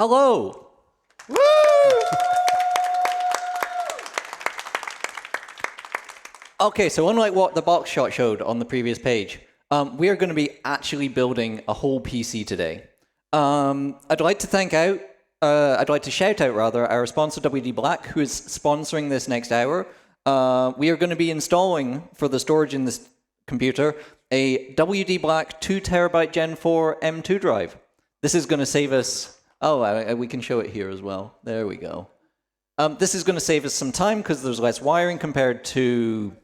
Hello. Woo! Okay, so unlike what the box shot showed on the previous page, we are going to be actually building a whole PC today. I'd like to shout out our sponsor WD Black, who is sponsoring this next hour. We are going to be installing for the storage in this computer a WD Black 2TB Gen 4 M2 drive. This is going to save us. We can show it here as well. There we go. This is going to save us some time because there's less wiring compared to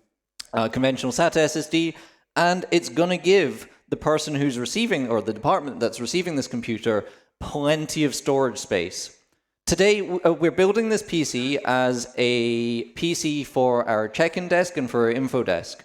conventional SATA SSD, and it's going to give the person who's receiving, or the department that's receiving this computer, plenty of storage space. Today, we're building this PC as a PC for our check-in desk and for our info desk.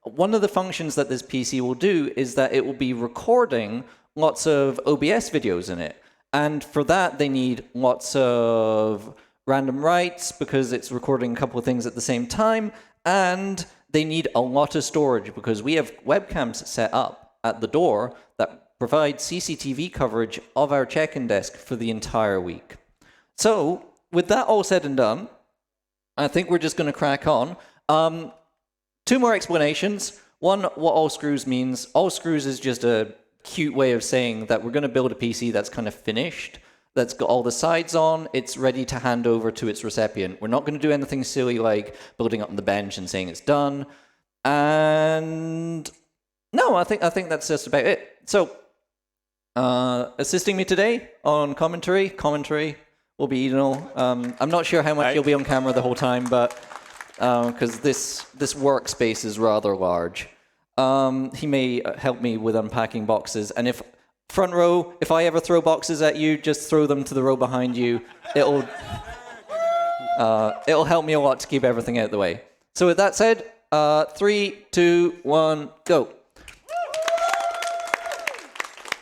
One of the functions that this PC will do is that it will be recording lots of OBS videos in it. And for that, they need lots of random writes because it's recording a couple of things at the same time. And they need a lot of storage because we have webcams set up at the door that provide CCTV coverage of our check-in desk for the entire week. So, with that all said and done, I think we're just going to crack on. Two more explanations. One, what all screws means. All screws is just a cute way of saying that we're going to build a PC that's kind of finished, that's got all the sides on, it's ready to hand over to its recipient. We're not going to do anything silly like building up on the bench and saying it's done. And no, I think that's just about it. So, assisting me today on commentary will be Eden. I'm not sure how much you'll be on camera the whole time, but because this workspace is rather large. He may help me with unpacking boxes, and if front row, if I ever throw boxes at you, just throw them to the row behind you. It'll help me a lot to keep everything out of the way. So with that said, 3, 2, 1, go.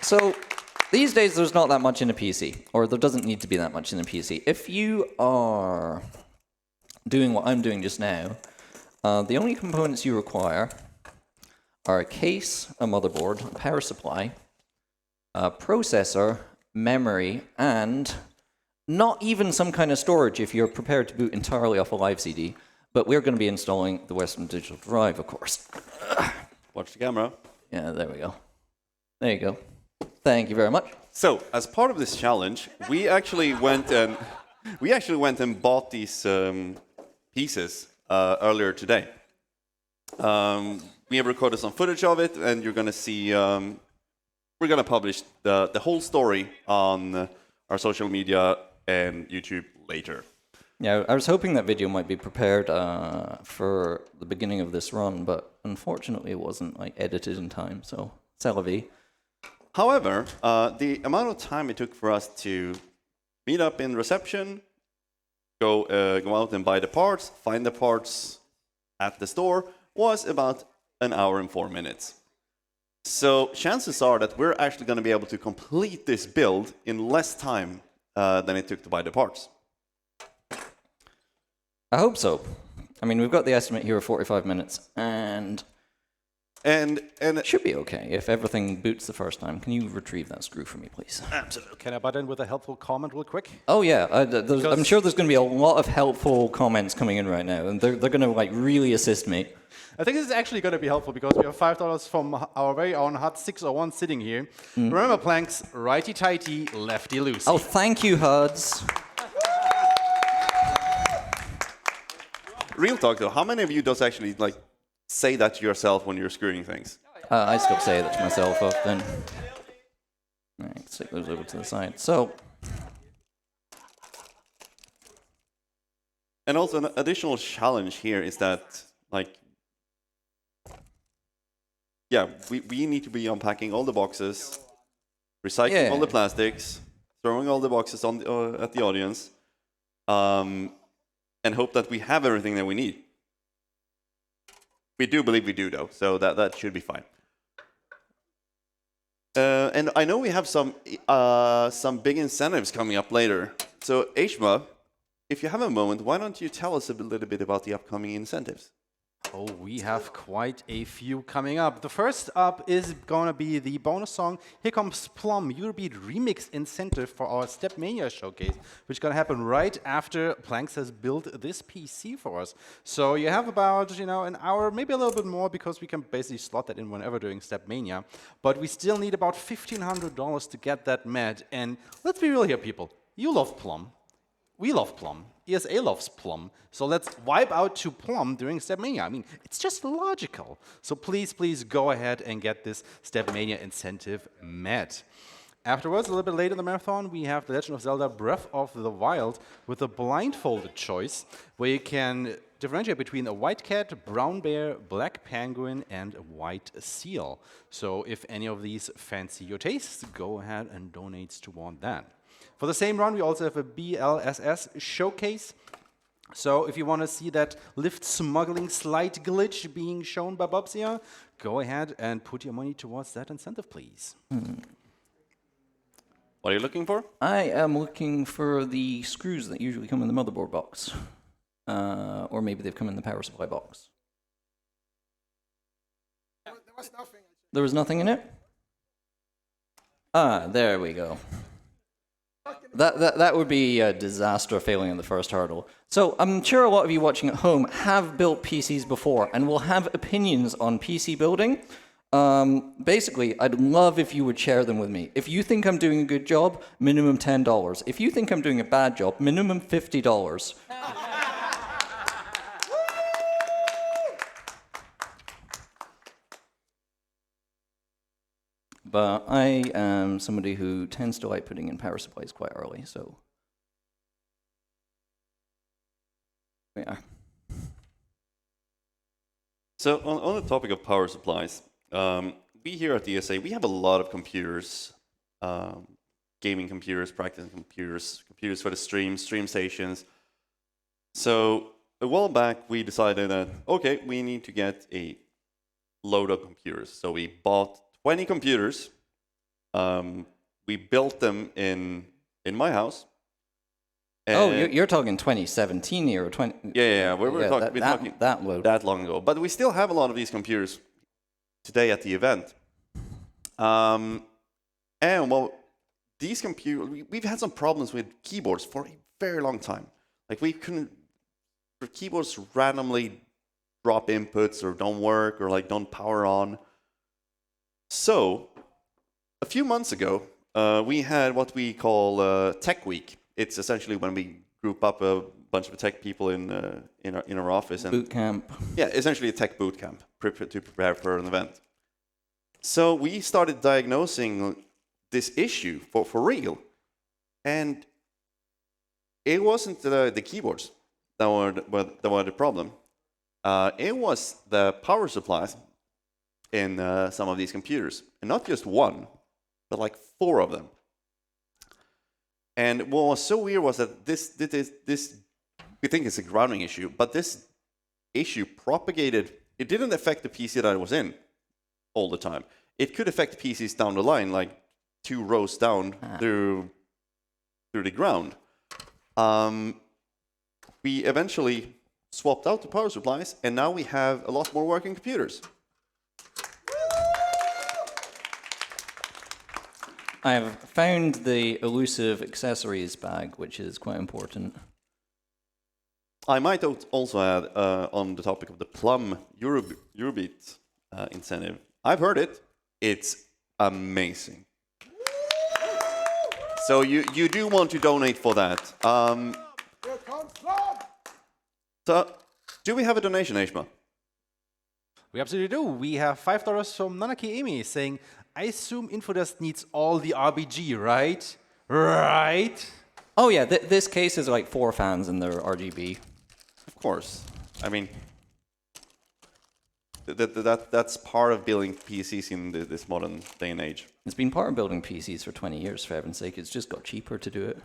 So these days there's not that much in a PC, or there doesn't need to be that much in a PC. If you are doing what I'm doing just now, the only components you require are a case, a motherboard, a power supply, a processor, memory, and not even some kind of storage if you're prepared to boot entirely off a live CD. But we're going to be installing the Western Digital Drive, of course. Watch the camera. Yeah, there we go. There you go. Thank you very much. So, as part of this challenge, we actually went and bought these pieces earlier today. We have recorded some footage of it, and you're going to see. We're going to publish the whole story on our social media and YouTube later. Yeah, I was hoping that video might be prepared for the beginning of this run, but unfortunately it wasn't edited in time, so c'est la vie. However, the amount of time it took for us to meet up in reception, go out and buy the parts, find the parts at the store, was about an hour and 4 minutes. So chances are that we're actually going to be able to complete this build in less time than it took to buy the parts. I hope so. I mean, we've got the estimate here of 45 minutes, and it should be okay if everything boots the first time. Can you retrieve that screw for me, please? Absolutely. Can I butt in with a helpful comment real quick? Oh, yeah. I'm sure there's going to be a lot of helpful comments coming in right now, and they're going to really assist me. I think this is actually going to be helpful because we have $5 from our very own HUD 601 sitting here. Remember, planks, righty-tighty, lefty-loosey. Oh, thank you, HUDs. Real talk, though, how many of you does actually say that to yourself when you're screwing things? I still say that to myself often. All right, let's take those over to the side. So, and also an additional challenge here is that, we need to be unpacking all the boxes, recycling all the plastics, throwing all the boxes on at the audience, and hope that we have everything that we need. We do believe we do, though, so that should be fine. And I know we have some big incentives coming up later. So, Ashma, if you have a moment, why don't you tell us a little bit about the upcoming incentives? Oh, we have quite a few coming up. The first up is gonna be the bonus song, Here Comes Plum, Eurobeat Remix Incentive for our Stepmania showcase, which is gonna happen right after Planks has built this PC for us. So you have about, an hour, maybe a little bit more, because we can basically slot that in whenever during Stepmania. But we still need about $1,500 to get that met. And let's be real here, people. You love Plum. We love Plum. ESA loves Plum. So let's wipe out to Plum during Stepmania. I mean, it's just logical. So please, please go ahead and get this Stepmania incentive met. Afterwards, a little bit later in the marathon, we have The Legend of Zelda Breath of the Wild with a blindfolded choice, where you can differentiate between a white cat, brown bear, black penguin, and a white seal. So if any of these fancy your taste, go ahead and donate toward that. For the same run, we also have a BLSS showcase. So if you want to see that lift smuggling slide glitch being shown by Bubsia, go ahead and put your money towards that incentive, please. What are you looking for? I am looking for the screws that usually come in the motherboard box. Or maybe they've come in the power supply box. There was nothing. There was nothing in it? Ah, there we go. That would be a disaster failing in the first hurdle. So I'm sure a lot of you watching at home have built PCs before and will have opinions on PC building. Basically, I'd love if you would share them with me. If you think I'm doing a good job, minimum $10. If you think I'm doing a bad job, minimum $50. But I am somebody who tends to like putting in power supplies quite early, so yeah. So on the topic of power supplies, we here at the ESA, we have a lot of computers, gaming computers, practicing computers, computers for the stream stations. So a while back, we decided that, okay, we need to get a load of computers. So we bought 20 computers. We built them in my house. Oh, you're talking 2017 here, or 20? Yeah. We're talking that load. That long ago. But we still have a lot of these computers today at the event. And well, these computers, we've had some problems with keyboards for a very long time. Like the keyboards randomly drop inputs or don't work or like don't power on. So, a few months ago, we had what we call Tech Week. It's essentially when we group up a bunch of tech people in our office. And boot camp. Yeah, essentially a tech boot camp to prepare for an event. So we started diagnosing this issue for real. And it wasn't the keyboards that were the problem. It was the power supplies in some of these computers. And not just one, but like 4 of them. And what was so weird was that this we think it's a grounding issue, but this issue propagated. It didn't affect the PC that it was in all the time. It could affect PCs down the line, like 2 rows down through the ground. We eventually swapped out the power supplies, and now we have a lot more working computers. I have found the elusive accessories bag, which is quite important. I might also add on the topic of the Plum Eurobeat incentive. I've heard it. It's amazing. So you do want to donate for that. Here comes Plum! So, do we have a donation, Ashma? We absolutely do. We have $5 from Nanaki Amy saying, I assume Infodust needs all the RBG, right? Right? Oh yeah, this case is like 4 fans in their RGB. Of course. I mean, that's part of building PCs in this modern day and age. It's been part of building PCs for 20 years, for heaven's sake. It's just got cheaper to do it.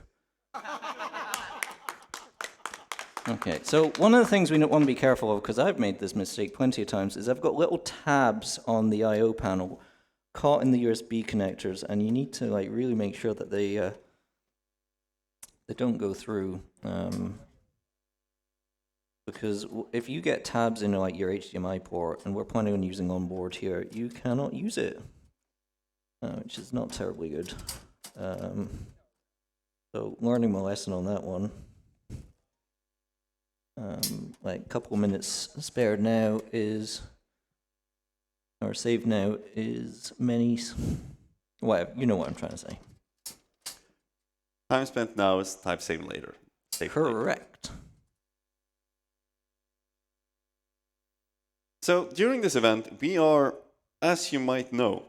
Okay, so one of the things we want to be careful of, because I've made this mistake plenty of times, is I've got little tabs on the I/O panel caught in the USB connectors, and you need to like really make sure that they don't go through. because if you get tabs in like your HDMI port, and we're planning on using onboard here, you cannot use it, which is not terribly good. So learning my lesson on that one. Like a couple of minutes spared now is, or saved now is minis. Well, you know what I'm trying to say. Time spent now is time saved later. Correct. So during this event, we are, as you might know,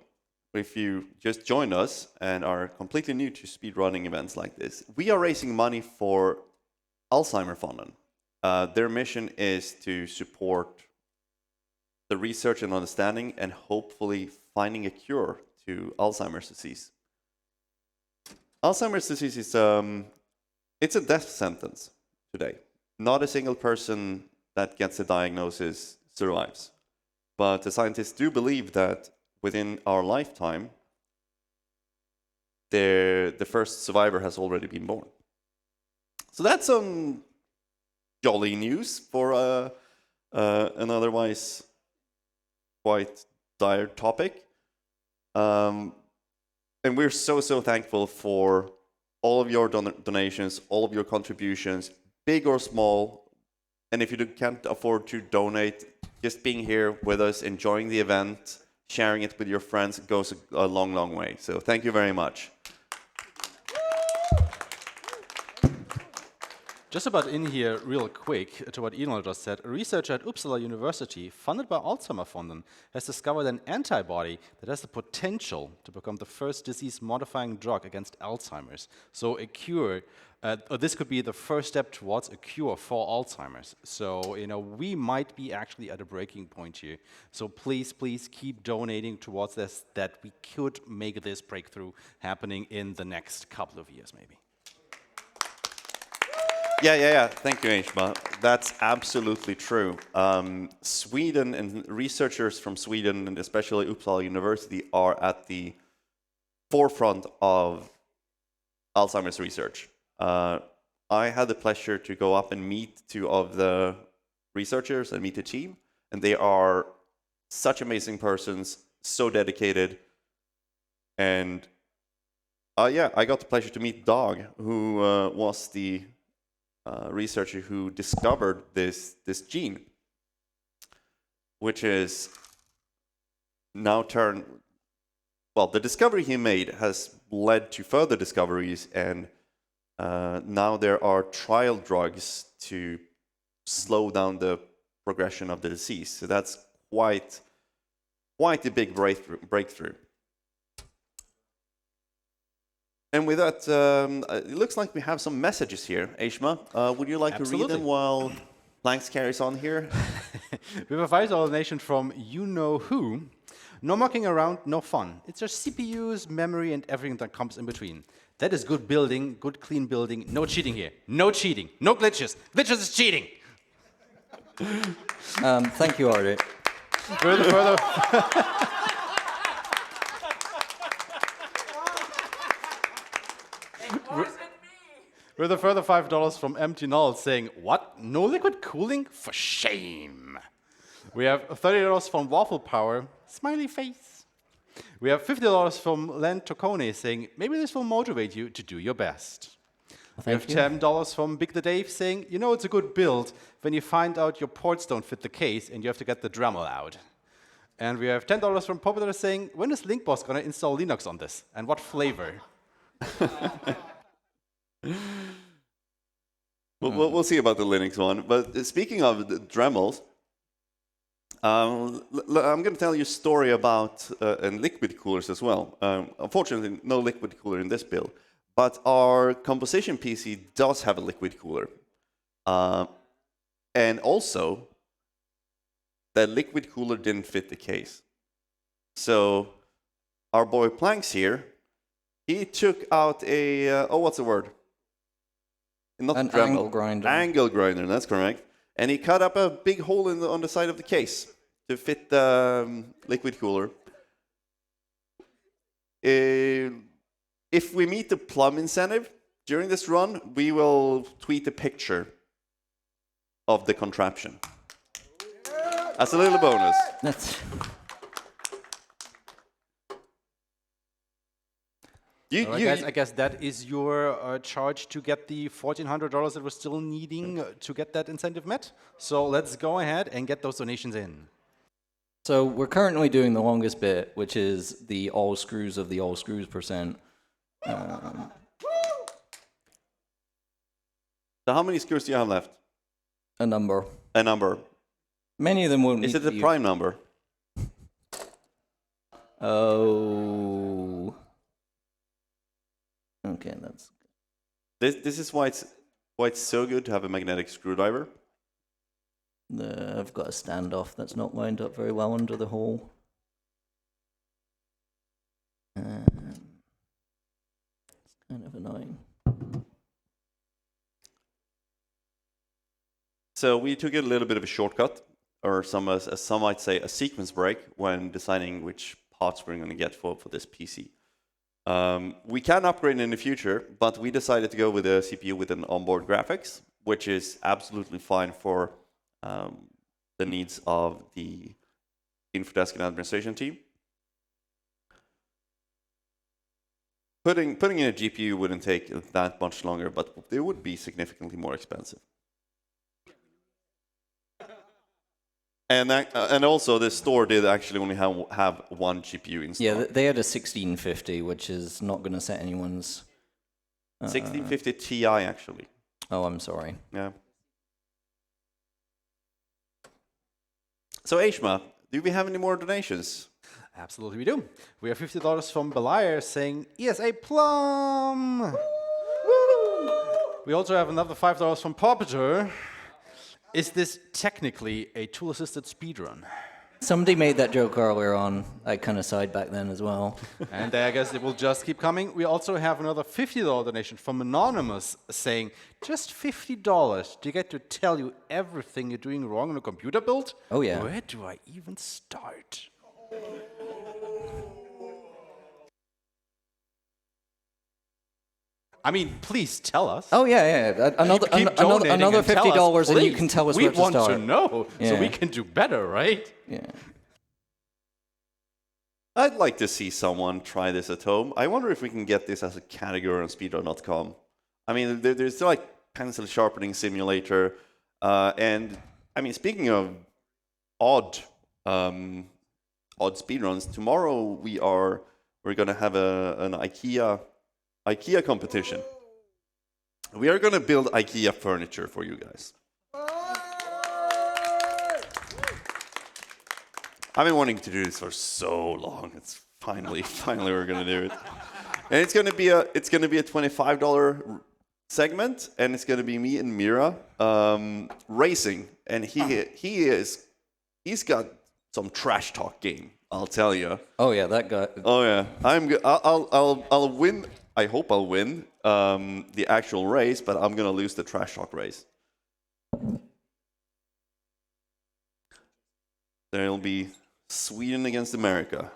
if you just joined us and are completely new to speedrunning events like this, we are raising money for Alzheimer Fonden. Their mission is to support the research and understanding and hopefully finding a cure to Alzheimer's disease. Alzheimer's disease is it's a death sentence today. Not a single person that gets a diagnosis survives. But the scientists do believe that within our lifetime, the first survivor has already been born. So that's some jolly news for an otherwise quite dire topic. And we're so thankful for all of your donations, all of your contributions, big or small. And if you can't afford to donate, just being here with us, enjoying the event, sharing it with your friends goes a long way. So thank you very much. Just about in here, real quick, to what Elon just said, a researcher at Uppsala University, funded by Alzheimer Fonden, has discovered an antibody that has the potential to become the first disease-modifying drug against Alzheimer's. So a cure, or this could be the first step towards a cure for Alzheimer's. So, you know, we might be actually at a breaking point here. So please keep donating towards this, that we could make this breakthrough happening in the next couple of years, maybe. Yeah. Thank you, Ishma. That's absolutely true. Sweden and researchers from Sweden, and especially Uppsala University, are at the forefront of Alzheimer's research. I had the pleasure to go up and meet two of the researchers and meet the team, and they are such amazing persons, so dedicated. And I got the pleasure to meet Dag, who was the researcher who discovered this gene, which is now the discovery he made has led to further discoveries, and now there are trial drugs to slow down the progression of the disease. So that's quite a big breakthrough. And with that, it looks like we have some messages here. Aishma, would you like to read them while Planks carries on here? We have a $5 donation from you-know-who. No mucking around, no fun. It's your CPUs, memory, and everything that comes in between. That is good building, good clean building. No cheating here. No cheating. No glitches. Glitches is cheating. Thank you, Artie. Further. With a further $5 from Empty Null saying, what? No liquid cooling? For shame. We have $30 from Waffle Power, smiley face. We have $50 from Len Tocone saying, maybe this will motivate you to do your best. We have $10 from Big the Dave saying, you know it's a good build when you find out your ports don't fit the case and you have to get the Dremel out. And we have $10 from Popular saying, when is Linkboss going to install Linux on this? And what flavor? We'll see about the Linux one. But speaking of the Dremels, I'm going to tell you a story about and liquid coolers as well. Unfortunately, no liquid cooler in this build, but our composition PC does have a liquid cooler. And also, the liquid cooler didn't fit the case. So our boy Planks here, he took out a, what's the word? Not an angle grinder. Angle grinder, that's correct. And he cut up a big hole on the side of the case to fit the liquid cooler. If we meet the plum incentive during this run, we will tweet a picture of the contraption. As a little bonus. That's I guess that is your charge to get the $1,400 that we're still needing to get that incentive met. So let's go ahead and get those donations in. so we're currently doing the longest bit, which is the all screws of the all screws percent. So how many screws do you have left? A number. A number. Many of them won't. Is need it to the be prime number? Oh. Okay, that's. This is why it's so good to have a magnetic screwdriver. I've got a standoff that's not lined up very well under the hole. It's kind of annoying. So we took a little bit of a shortcut, or as some might say, a sequence break when deciding which parts we're going to get for this PC. We can upgrade in the future, but we decided to go with a CPU with an onboard graphics, which is absolutely fine for the needs of the Infodesk and administration team. Putting in a GPU wouldn't take that much longer, but it would be significantly more expensive. And also, the store did actually only have one GPU installed. Yeah, they had a 1650, which is not going to set anyone's. 1650 Ti, actually. Oh, I'm sorry. Yeah. So, Ashma, do we have any more donations? Absolutely, we do. We have $50 from Beliar saying ESA Plum. We also have another $5 from Popper. Is this technically a tool-assisted speedrun? Somebody made that joke earlier on. I kind of sighed back then as well. And I guess it will just keep coming. We also have another $50 donation from Anonymous saying, just $50 to get to tell you everything you're doing wrong in a computer build? Oh, yeah. Where do I even start? I mean, please tell us. Oh yeah. Another $50, and you can tell us where to start. We want to know, so Yeah. we can do better, right? Yeah. I'd like to see someone try this at home. I wonder if we can get this as a category on speedrun.com. I mean, there's like pencil sharpening simulator, and I mean, speaking of odd speedruns, tomorrow we're gonna have an IKEA competition. We are gonna build IKEA furniture for you guys. I've been wanting to do this for so long. It's finally we're gonna do it. And it's gonna be a $25 segment, and it's gonna be me and Mira racing. And he's got some trash talk game, I'll tell you. Oh yeah, that guy. Oh yeah, I'll win. I hope I'll win the actual race, but I'm gonna lose the trash talk race. There'll be Sweden against America.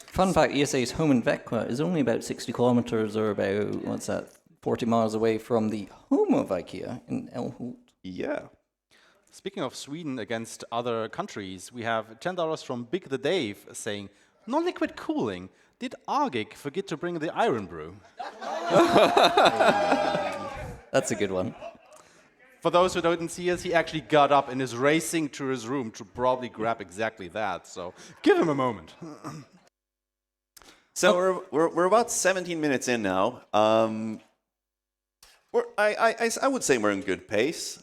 Fun fact: ESA's home in Växjö is only about 60 kilometers, or about 40 miles away from the home of IKEA in Älmhult. Yeah. Speaking of Sweden against other countries, we have $10 from Big the Dave saying, no liquid cooling. Did Argik forget to bring the iron brew? That's a good one. For those who don't see us, he actually got up and is racing to his room to probably grab exactly that. So give him a moment. So we're about 17 minutes in now. I would say we're in good pace.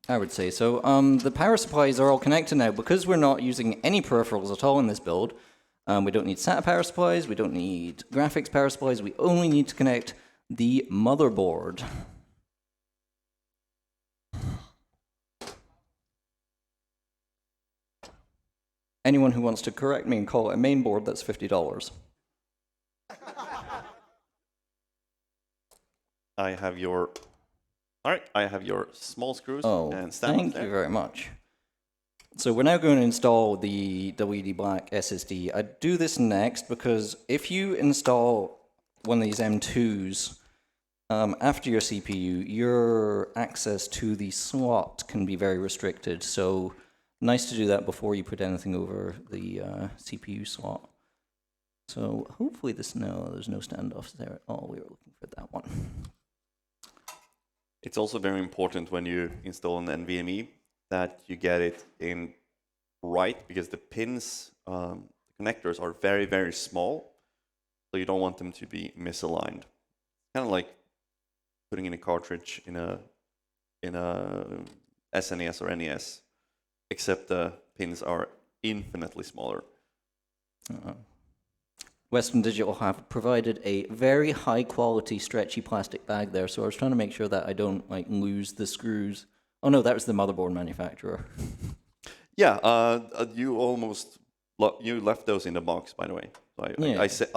I would say so. The power supplies are all connected now because we're not using any peripherals at all in this build. We don't need SATA power supplies. We don't need graphics power supplies. We only need to connect the motherboard. Anyone who wants to correct me and call it a main board, that's $50. I have your small screws and stand. Thank you very much. So we're now going to install the WD Black SSD. I do this next because if you install one of these M2s after your CPU, your access to the slot can be very restricted. So nice to do that before you put anything over the CPU slot. So hopefully there's no standoffs there at all. We were looking for that one. It's also very important when you install an NVMe that you get it in right, because the pins, connectors are very, very small, so you don't want them to be misaligned. Kind of like putting in a cartridge in a SNES or NES, except the pins are infinitely smaller. Western Digital have provided a very high quality stretchy plastic bag there, so I was trying to make sure that I don't like lose the screws. Oh no, that was the motherboard manufacturer. Yeah, you left those in the box, by the way. So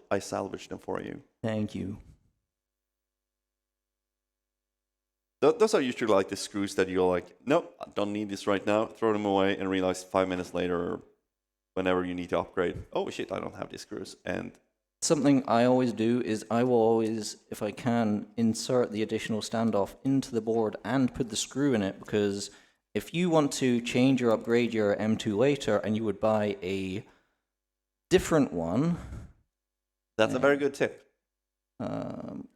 I salvaged them for you. Thank you. Those are usually like the screws that you're like, nope, I don't need this right now. Throw them away and realize 5 minutes later, or whenever you need to upgrade, oh shit, I don't have these screws. And something I always do is I will always, if I can, insert the additional standoff into the board and put the screw in it, because if you want to change or upgrade your M2 later and you would buy a different one, that's a very good tip.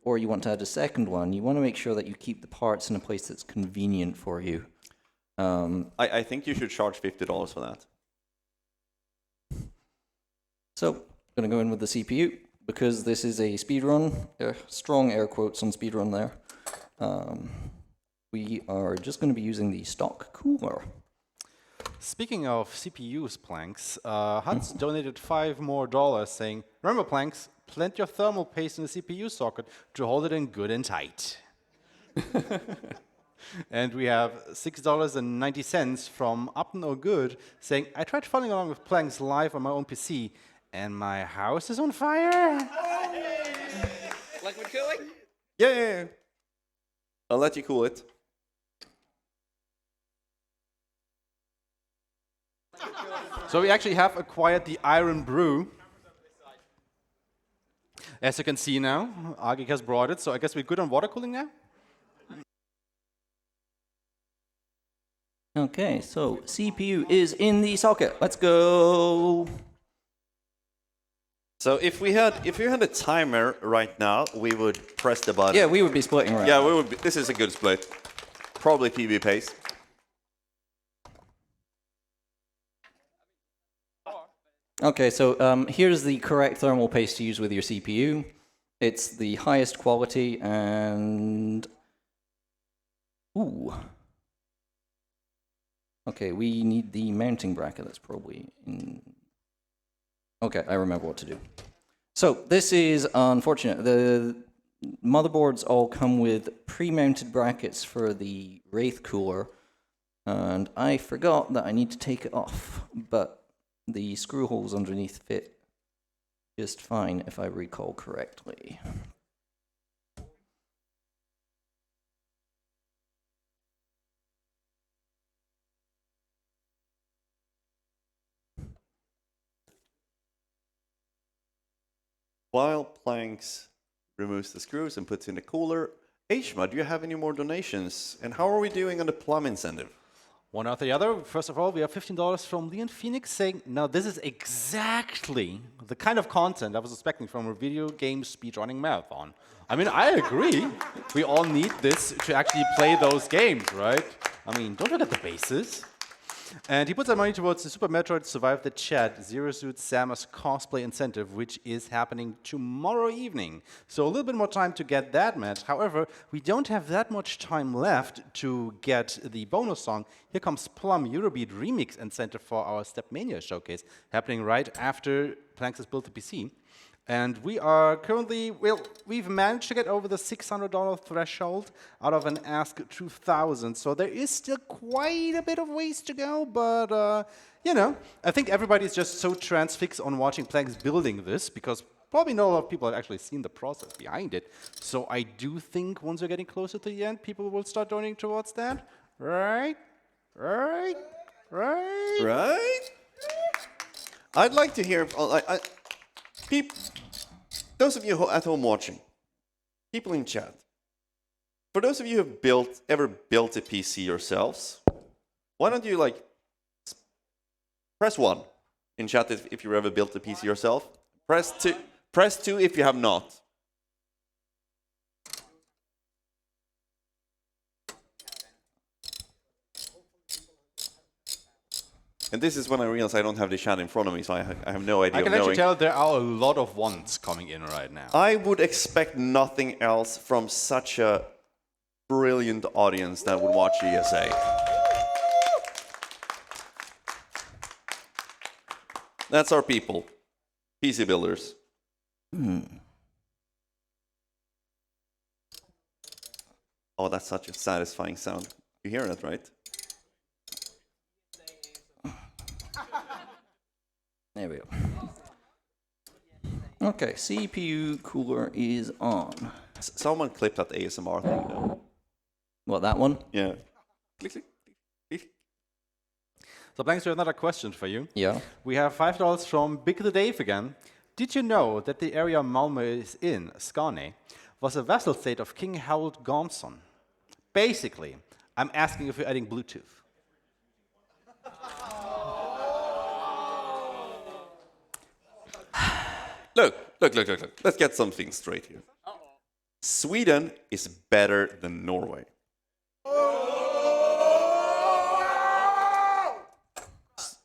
or you want to add a second one, you want to make sure that you keep the parts in a place that's convenient for you. I think you should charge $50 for that. So, I'm going to go in with the CPU, because this is a speedrun. Strong air quotes on speedrun there. We are just going to be using the stock cooler. Speaking of CPUs, Planks, Hans donated $5 more saying, remember, Planks, plant your thermal paste in the CPU socket to hold it in good and tight. And we have $6.90 from Upton O'Good saying, I tried following along with Planks live on my own PC, and my house is on fire. Liquid cooling? Yeah. I'll let you cool it. So we actually have acquired the Iron Brew. As you can see now, Agik has brought it, so I guess we're good on water cooling now? Okay, so CPU is in the socket. Let's go. So if we had a timer right now, we would press the button. Yeah, we would be splitting right Yeah, now. we would. This is a good split. Probably PB pace. Okay, so here's the correct thermal paste to use with your CPU. It's the highest quality and... Ooh. Okay, we need the mounting bracket. That's probably in... Okay, I remember what to do. So this is unfortunate. The motherboards all come with pre-mounted brackets for the Wraith cooler, and I forgot that I need to take it off, but the screw holes underneath fit just fine if I recall correctly. While Planks removes the screws and puts in the cooler, Ashma, do you have any more donations? And how are we doing on the plum incentive? One after the other. First of all, we have $15 from Leon Phoenix saying, now this is exactly the kind of content I was expecting from a video game speedrunning marathon. I mean, I agree. We all need this to actually play those games, right? I mean, don't forget the bases. And he puts that money towards the Super Metroid Survive the Chat Zero Suit Samus cosplay incentive, which is happening tomorrow evening. So a little bit more time to get that match. However, we don't have that much time left to get the bonus song, Here Comes Plum Eurobeat Remix incentive for our Stepmania showcase, happening right after Planks has built the PC. And we are currently, well, we've managed to get over the $600 threshold out of an Ask 2000. So there is still quite a bit of ways to go, but, you know, I think everybody's just so transfixed on watching Planks building this, because probably not a lot of people have actually seen the process behind it. So I do think once we're getting closer to the end, people will start donating towards that. Right? I'd like to hear... Those of you at home watching, people in chat, for those of you who have ever built a PC yourselves, why don't you press 1 in chat if you ever built a PC yourself. Press 2 if you have not. And this is when I realize I don't have the chat in front of me, so I have no idea. I can actually tell there are a lot of ones coming in right now. I would expect nothing else from such a brilliant audience that would watch ESA. That's our people, PC builders. Oh, that's such a satisfying sound. You hear that, right? There we go. Okay, CPU cooler is on. Someone clipped that ASMR thing, though. What, that one? Yeah. Click, click, click. So, Blanks, we have another question for you. Yeah. We have $5 from Big the Dave again. Did you know that the area Malmö is in, Skåne, was a vassal state of King Harold Gormson? Basically, I'm asking if you're adding Bluetooth. Look. Let's get something straight here. Sweden is better than Norway.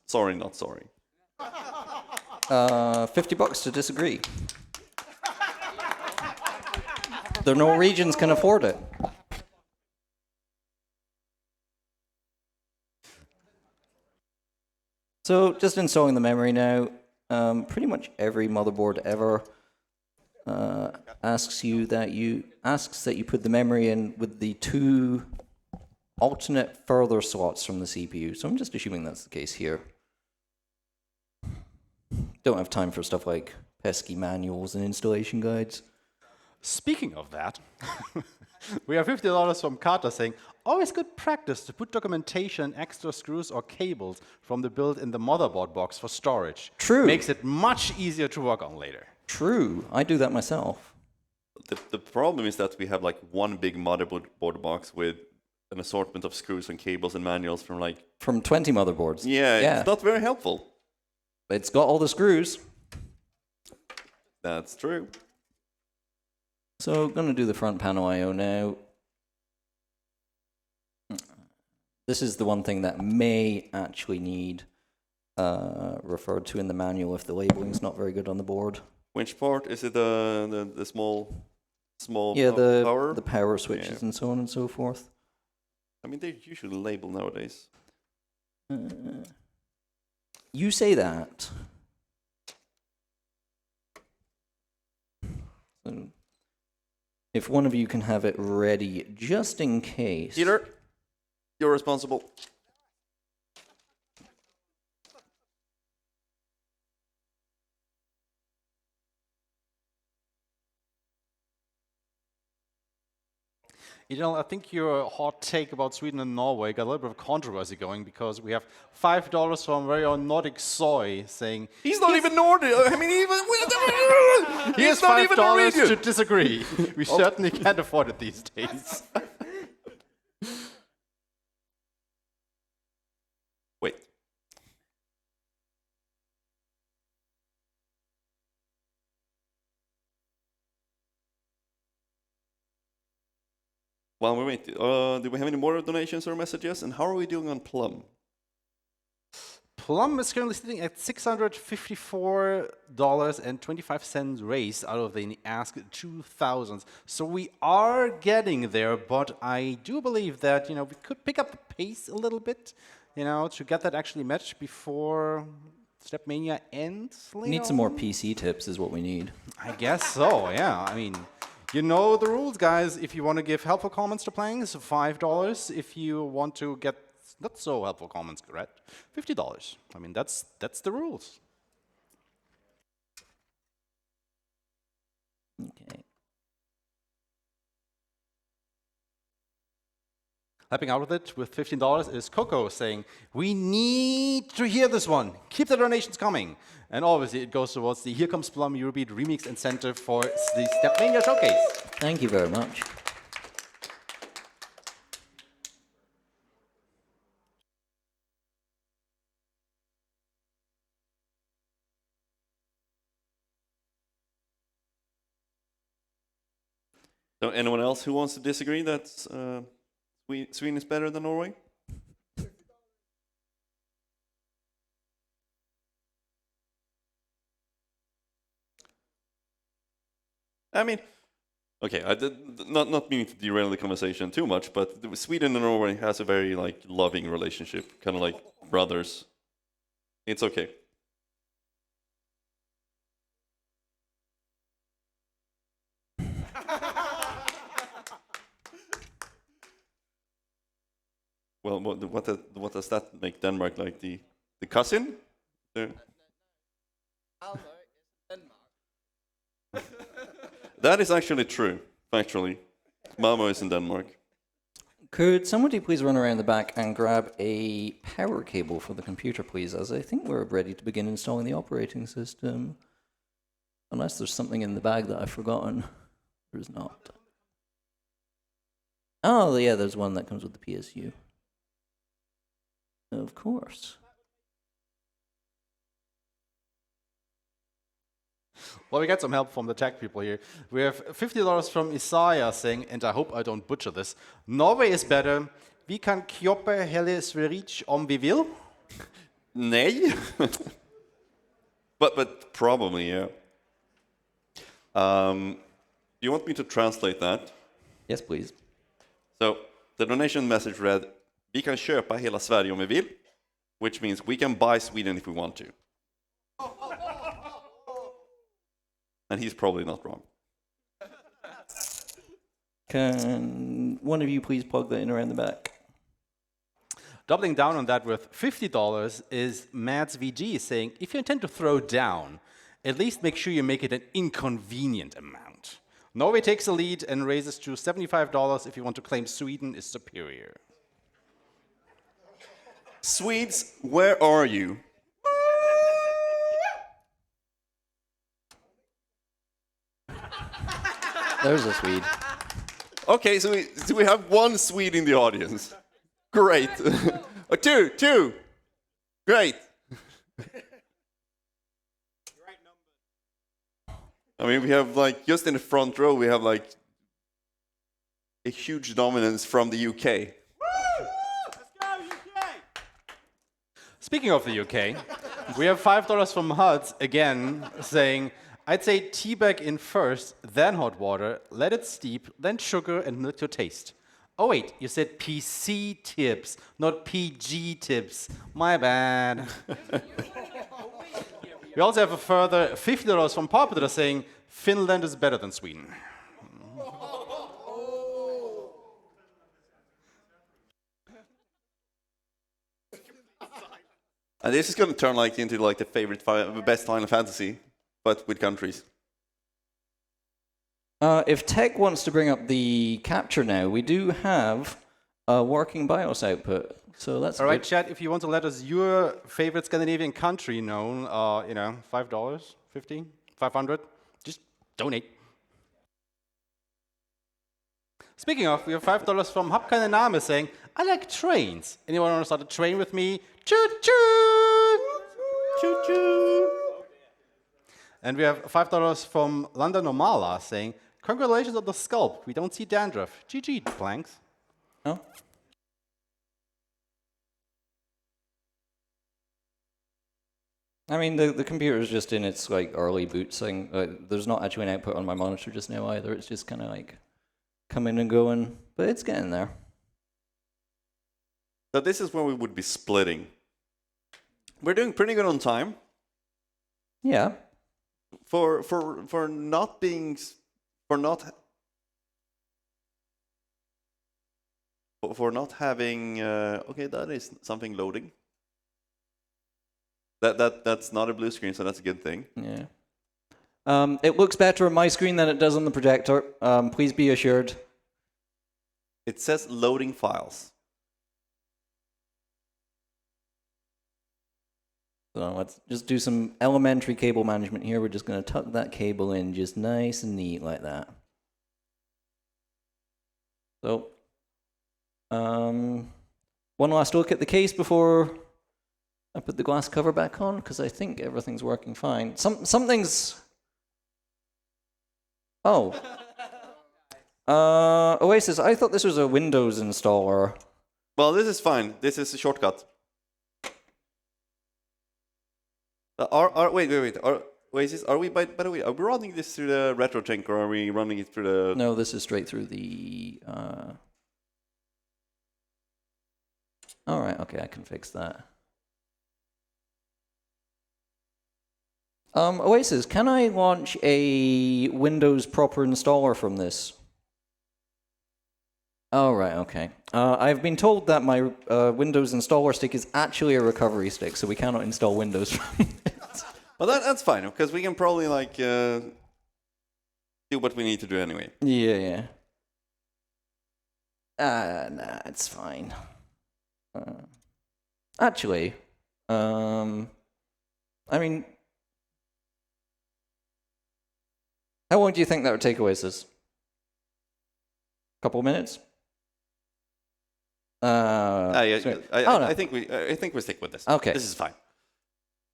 Sorry, not sorry. $50 to disagree. The Norwegians can afford it. So, just installing the memory now. Pretty much every motherboard ever asks that you put the memory in with the 2 alternate further slots from the CPU. So I'm just assuming that's the case here. Don't have time for stuff like pesky manuals and installation guides. Speaking of that, we have $50 from Carter saying, always good practice to put documentation, extra screws or cables from the build in the motherboard box for storage. True. Makes it much easier to work on later. True. I do that myself. The problem is that we have one big motherboard box with an assortment of screws and cables and manuals from 20 motherboards. Yeah, it's not very helpful. It's got all the screws. That's true. So I'm going to do the front panel I/O now. This is the one thing that may actually need referred to in the manual if the labeling's not very good on the board. Which part? Is it the small Yeah, power? the power switches and so on and so forth. I mean, they're usually labeled nowadays. You say that. So if one of you can have it ready, just in case. Peter, you're responsible. You know, I think your hot take about Sweden and Norway got a little bit of controversy going because we have $5 from very own Nordic Soy saying He's not even Nordic. I mean, here's he's not even $5 Norwegian. to disagree. We certainly can't afford it these days. Wait. While we wait, do we have any more donations or messages? And how are we doing on Plum? Plum is currently sitting at $654.25 raised out of the ask 2000s. So we are getting there, but I do believe that, we could pick up the pace a little bit, to get that actually matched before Stepmania ends. We need some more PC tips is what we need. I guess so, yeah. I mean, you know the rules, guys. If you want to give helpful comments to playing, it's $5. If you want to get not so helpful comments, correct? $50. I mean, that's the rules. Okay. Helping out with it with $15 is Coco saying, we need to hear this one. Keep the donations coming. And obviously it goes towards the Here Comes Plum Eurobeat remix incentive for the Stepmania Showcase. Thank you very much. So anyone else who wants to disagree that Sweden is better than Norway? I mean, okay, I did not meaning to derail the conversation too much, but Sweden and Norway has a very like loving relationship, kind of like brothers. It's okay. Well, what does that make Denmark like the cousin? That is actually true, factually. Malmo is in Denmark. Could somebody please run around the back and grab a power cable for the computer, please, as I think we're ready to begin installing the operating system. Unless there's something in the bag that I've forgotten. There's not. Oh, yeah, there's one that comes with the PSU. Of course. Well, we got some help from the tech people here. We have $50 from Isaiah saying, and I hope I don't butcher this, Norway is better. Vi kan kjøpe hele Sverige om vi vil. Nej. but probably, yeah. You want me to translate that? Yes, please. So the donation message read, vi kan köpa hela Sverige om vi vill, which means we can buy Sweden if we want to. And he's probably not wrong. Can one of you please plug that in around the back? Doubling down on that with $50 is Mads VG saying, if you intend to throw down, at least make sure you make it an inconvenient amount. Norway takes the lead and raises to $75 if you want to claim Sweden is superior. Swedes, where are you? There's a Swede. Okay, so we have one Swede in the audience. Great. Two. Great. I mean, we have like, just in the front row, we have like a huge dominance from the UK. Let's go, UK! Speaking of the UK, we have $5 from Huds again saying, I'd say teabag in first, then hot water, let it steep, then sugar and milk to taste. Oh wait, you said PC tips, not PG tips. My bad. We also have a further $50 from Popular saying Finland is better than Sweden. And this is going to turn like into like the best Final Fantasy, but with countries. If Tech wants to bring up the capture now, we do have a working BIOS output, so that's all right, good. chat. If you want to let us your favorite Scandinavian country known, $5, $50, $500, just donate. Speaking of, we have $5 from Hab keine Name saying, I like trains. Anyone want to start a train with me? Choo choo! Choo choo! And we have $5 from Landa Normala saying, congratulations on the sculpt. We don't see dandruff. GG, planks. No? I mean, the computer is just in its like early boot thing. There's not actually an output on my monitor just now either. It's just kind of like coming and going, but it's getting there. So this is where we would be splitting. We're doing pretty good on time. Yeah. For not having okay, that is something loading. That's not a blue screen, so that's a good thing. Yeah. It looks better on my screen than it does on the projector. Please be assured. It says loading files. So let's just do some elementary cable management here. We're just going to tuck that cable in just nice and neat like that. So, one last look at the case before I put the glass cover back on, because I think everything's working fine. Something's... Oh. Oasis, I thought this was a Windows installer. Well, this is fine. This is a shortcut. Wait. Oasis, are we, by the way, are we running this through the RetroTink or are we running it through the... No, this is straight through the... All right, okay, I can fix that. Oasis, can I launch a Windows proper installer from this? Oh, right, okay. I've been told that my Windows installer stick is actually a recovery stick, so we cannot install Windows from it. Well, that's fine, because we can probably, like, do what we need to do anyway. Yeah. Nah, it's fine. Actually, I mean, how long do you think that would take, Oasis? Couple minutes? I think we stick with this. Okay. This is fine.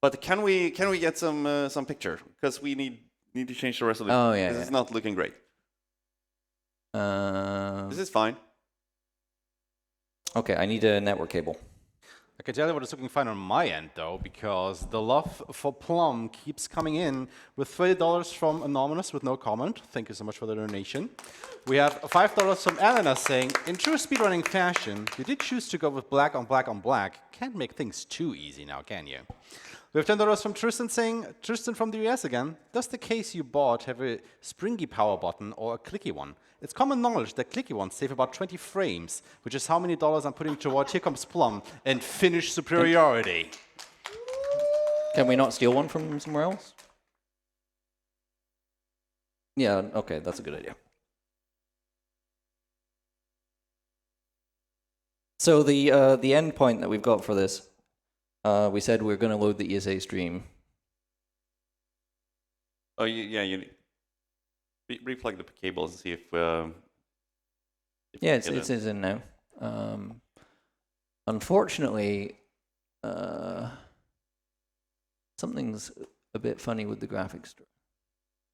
But can we get some picture? Because we need to change the resolution. Oh yeah. This is not looking great. This is fine. Okay, I need a network cable. I can tell you what is looking fine on my end, though, because the love for Plum keeps coming in with $30 from Anonymous with no comment. Thank you so much for the donation. We have $5 from Elena saying, in true speedrunning fashion, you did choose to go with black on black on black. Can't make things too easy now, can you? We have $10 from Tristan saying, Tristan from the US again, does the case you bought have a springy power button or a clicky one? It's common knowledge that clicky ones save about 20 frames, which is how many dollars I'm putting toward Here Comes Plum and Finnish superiority. Can we not steal one from somewhere else? Yeah, okay, that's a good idea. So the endpoint that we've got for this, we said we're going to load the ESA stream. Oh, yeah, you replug the cables and see if yeah, it is in now. Unfortunately, something's a bit funny with the graphics.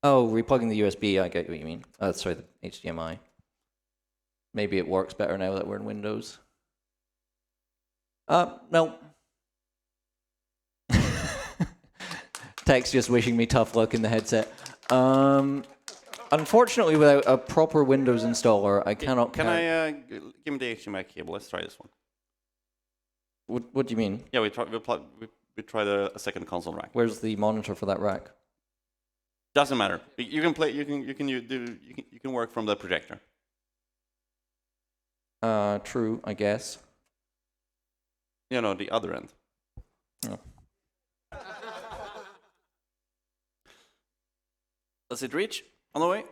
Oh, replugging the USB, I get what you mean. Sorry, the HDMI. Maybe it works better now that we're in Windows. No. Tech's just wishing me tough luck in the headset. Unfortunately, without a proper Windows installer, I cannot... Can I give me the HDMI cable? Let's try this one. What do you mean? Yeah, we tried a second console rack. Where's the monitor for that rack? Doesn't matter. You can play. You can work from the projector. True, I guess. You know, the other end. Oh. Does it reach on the way?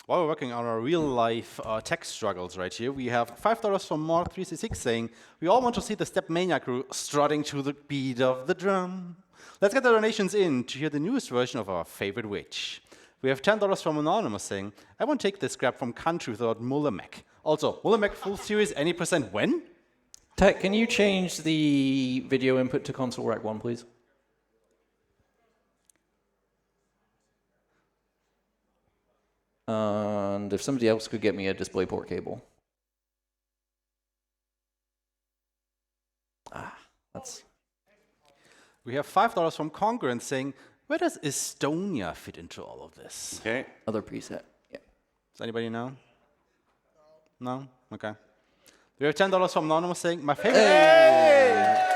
While we're working on our real-life tech struggles right here, we have $5 from Mark366 saying, we all want to see the Stepmania crew strutting to the beat of the drum. Let's get the donations in to hear the newest version of our favorite witch. We have $10 from Anonymous saying, I won't take this scrap from country without Mullamek. Also, Mullamek full series any percent when? Tech, can you change the video input to console rack 1, please? And if somebody else could get me a DisplayPort cable. That's... We have $5 from Congruent saying, where does Estonia fit into all of this? Okay. Other preset. Yeah. Does anybody know? No? Okay. We have $10 from Anonymous saying, my favorite... Hey!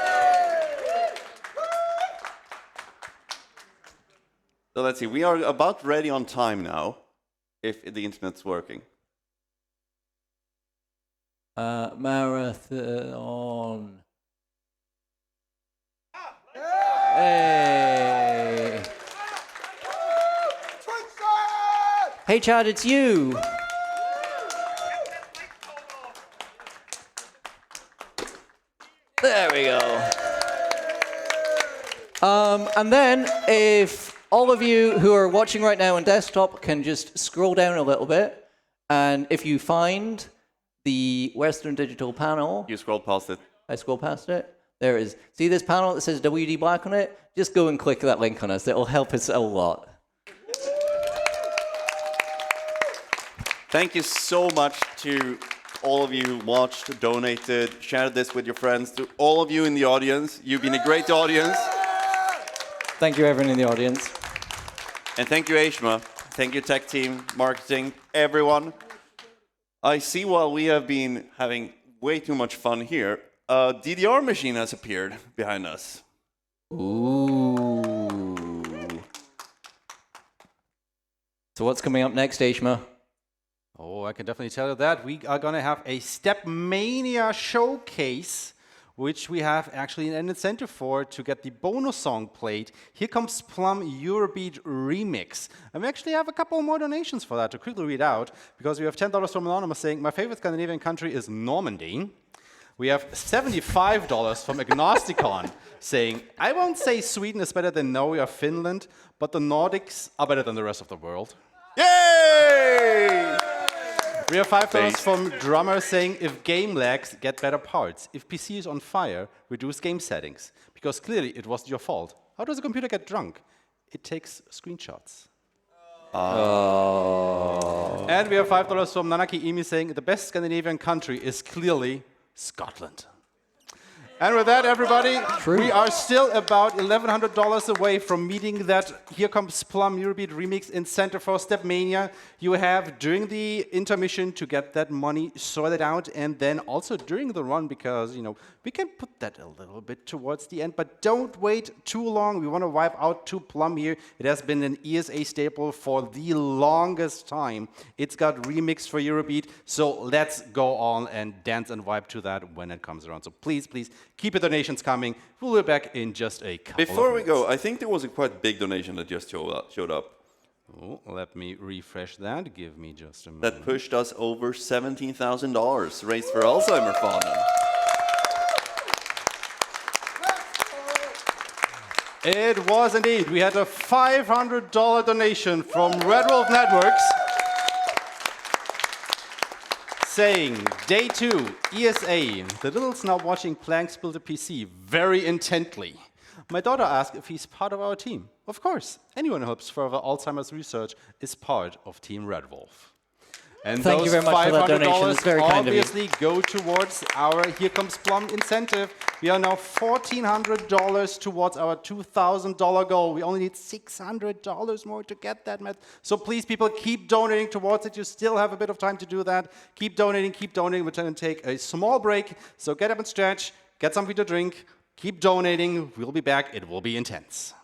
So let's see, we are about ready on time now, if the internet's working. Marathon. Hey! Hey, Chad, it's you! There we go. And then, if all of you who are watching right now on desktop can just scroll down a little bit, and if you find the Western Digital panel, You scroll past it. I scroll past it. There it is. See this panel that says WD Black on it? Just go and click that link on us. It'll help us a lot. Thank you so much to all of you who watched, donated, shared this with your friends, to all of you in the audience. You've been a great audience. Thank you, everyone in the audience. And thank you, Aishma. Thank you, tech team, marketing, everyone. I see while we have been having way too much fun here, a DDR machine has appeared behind us. Ooh. So what's coming up next, Aishma? Oh, I can definitely tell you that. We are going to have a Stepmania showcase, which we have actually an incentive for to get the bonus song played. Here Comes Plum Eurobeat Remix. And we actually have a couple more donations for that to quickly read out, because we have $10 from Anonymous saying, my favorite Scandinavian country is Normandy. We have $75 from Agnosticon saying, I won't say Sweden is better than Norway or Finland, but the Nordics are better than the rest of the world. Yay! We have $5 Thanks. from Drummer saying, if game lags, get better parts. If PC is on fire, reduce game settings. Because clearly it wasn't your fault. How does a computer get drunk? It takes screenshots. Oh. And we have $5 from Nanaki Imi saying, the best Scandinavian country is clearly Scotland. And with that, everybody, we are still about $1,100 away from meeting that Here Comes Plum Eurobeat Remix incentive for Stepmania. You have during the intermission to get that money sorted out, and then also during the run, because, you know, we can put that a little bit towards the end, but don't wait too long. We want to wipe out to Plum here. It has been an ESA staple for the longest time. It's got remixed for Eurobeat, so let's go on and dance and vibe to that when it comes around. So please, please, keep your donations coming. We'll be back in just a couple Before of we minutes. go, I think there was a quite big donation that just showed up. Oh, let me refresh that. Give me just a moment. That pushed us over $17,000 raised for Alzheimer Fonden. It was indeed. We had a $500 donation from Red Wolf Networks saying, Day 2, ESA. The little's now watching Planks build a PC very intently. My daughter asked if he's part of our team. Of course, anyone who helps further Alzheimer's research is part of Team Red Wolf. And Thank those you very much for that donation. It's very kind of you. obviously go towards our Here Comes Plum incentive. We are now $1,400 towards our $2,000 goal. We only need $600 more to get that, Matt. So please, people, keep donating towards it. You still have a bit of time to do that. Keep donating, keep donating. We're going to take a small break. So get up and stretch, get something to drink, keep donating. We'll be back. It will be intense.